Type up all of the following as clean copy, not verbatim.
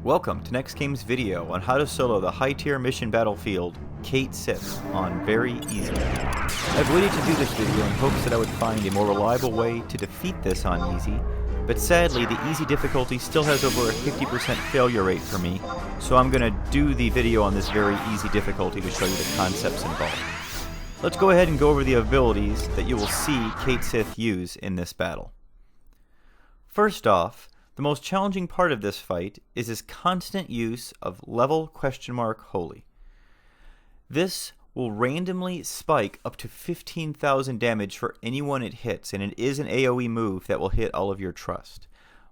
Welcome to NEXTGames video on how to solo the high-tier mission battlefield, Cait Sith, on very easy. I've waited to do this video in hopes that I would find a more reliable way to defeat this on easy, but sadly the easy difficulty still has over a 50% failure rate for me, so I'm going to do the video on this very easy difficulty to show you the concepts involved. Let's go ahead and go over the abilities that you will see Cait Sith use in this battle. First off, the most challenging part of this fight is his constant use of level ? Holy. This will randomly spike up to 15,000 damage for anyone it hits, and it is an AoE move that will hit all of your trust.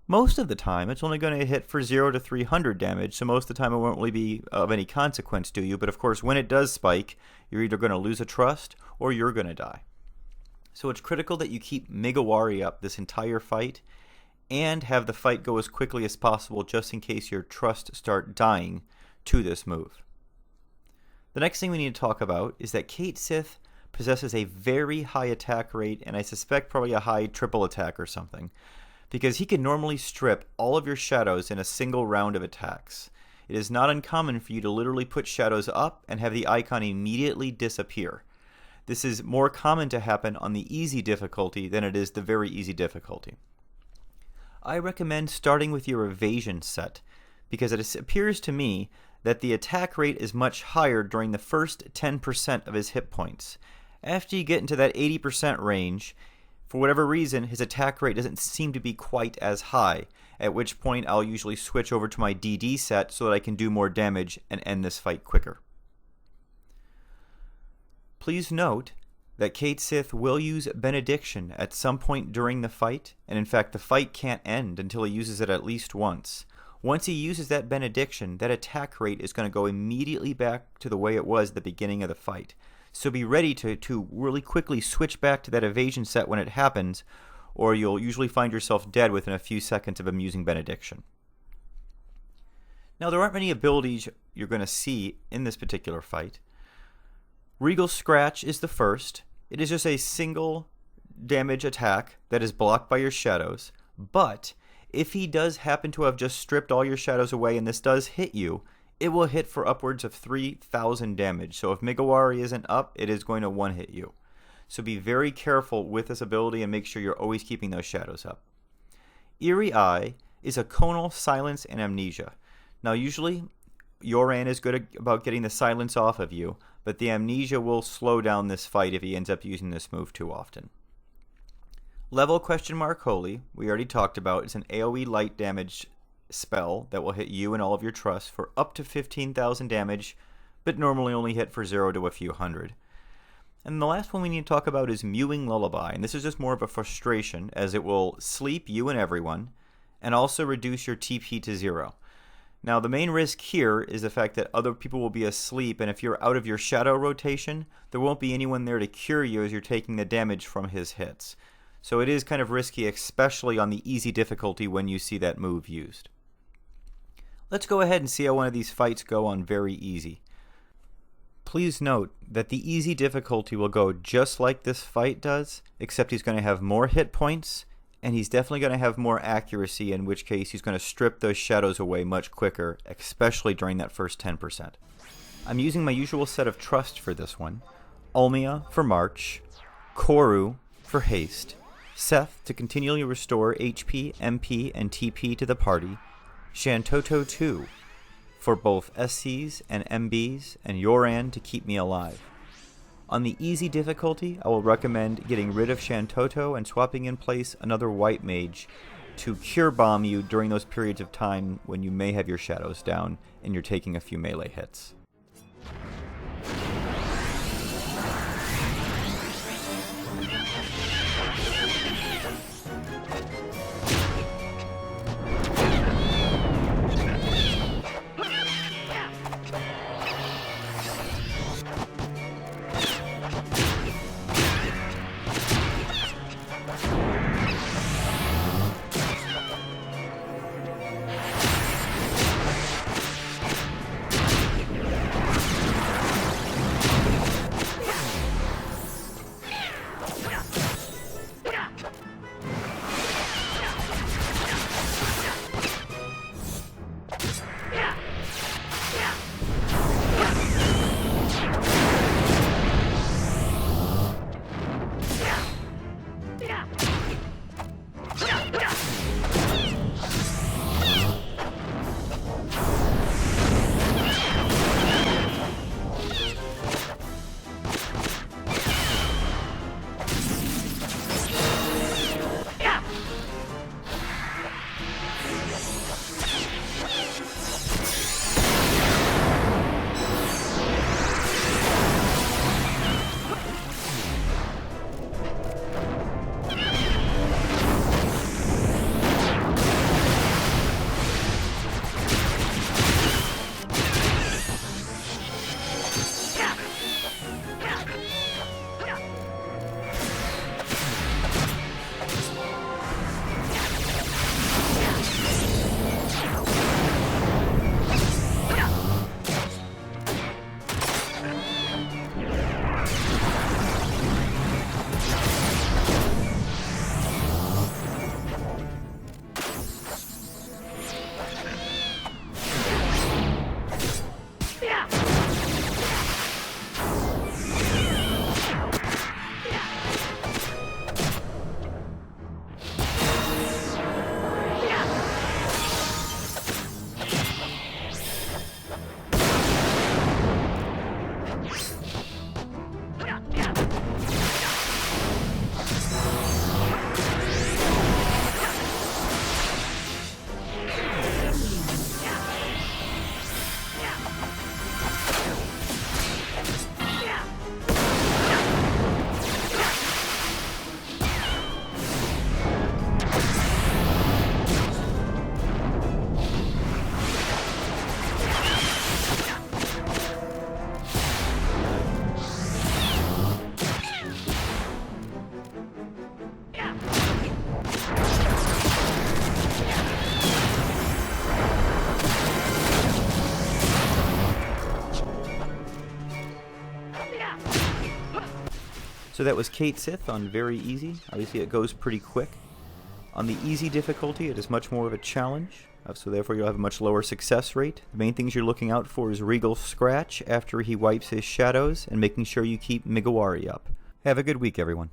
Most of the time, it's only going to hit for 0 to 300 damage, so most of the time it won't really be of any consequence to you, but of course when it does spike, you're either going to lose a trust or you're going to die. So it's critical that you keep Migawari up this entire fight, and have the fight go as quickly as possible just in case your trust start dying to this move. The next thing we need to talk about is that Cait Sith possesses a very high attack rate, and I suspect probably a high triple attack or something, because he can normally strip all of your shadows in a single round of attacks. It is not uncommon for you to literally put shadows up and have the icon immediately disappear. This is more common to happen on the easy difficulty than it is the very easy difficulty. I recommend starting with your evasion set, because it appears to me that the attack rate is much higher during the first 10% of his hit points. After you get into that 80% range, for whatever reason, his attack rate doesn't seem to be quite as high, at which point I'll usually switch over to my DD set so that I can do more damage and end this fight quicker. Please note that Cait Sith will use Benediction at some point during the fight, and in fact the fight can't end until he uses it at least once. Once he uses that Benediction, that attack rate is going to go immediately back to the way it was at the beginning of the fight. So be ready to really quickly switch back to that evasion set when it happens, or you'll usually find yourself dead within a few seconds of him using Benediction. Now there aren't many abilities you're going to see in this particular fight. Regal Scratch is the first. It is just a single damage attack that is blocked by your shadows, but if he does happen to have just stripped all your shadows away and this does hit you, it will hit for upwards of 3,000 damage. So if Migawari isn't up, it is going to one-hit you. So be very careful with this ability and make sure you're always keeping those shadows up. Eerie Eye is a conal silence and amnesia. Now usually Yoran is good about getting the silence off of you, but the amnesia will slow down this fight if he ends up using this move too often. Level ? Holy, we already talked about, is an AoE light damage spell that will hit you and all of your trust for up to 15,000 damage, but normally only hit for 0 to a few hundred. And the last one we need to talk about is Mewing Lullaby, and this is just more of a frustration, as it will sleep you and everyone, and also reduce your TP to 0. Now the main risk here is the fact that other people will be asleep, and if you're out of your shadow rotation, there won't be anyone there to cure you as you're taking the damage from his hits. So it is kind of risky, especially on the easy difficulty when you see that move used. Let's go ahead and see how one of these fights go on very easy. Please note that the easy difficulty will go just like this fight does, except he's going to have more hit points, and he's definitely going to have more accuracy, in which case he's going to strip those shadows away much quicker, especially during that first 10%. I'm using my usual set of trust for this one. Ulmia for March, Koru for Haste, Seth to continually restore HP, MP, and TP to the party, Shantoto 2 for both SCs and MBs, and Yoran to keep me alive. On the easy difficulty, I will recommend getting rid of Shantoto and swapping in place another white mage to cure bomb you during those periods of time when you may have your shadows down and you're taking a few melee hits. So that was Kate Sith on very easy. Obviously it goes pretty quick. On the easy difficulty, it is much more of a challenge, so therefore you'll have a much lower success rate. The main things you're looking out for is Regal Scratch after he wipes his shadows, and making sure you keep Migawari up. Have a good week, everyone.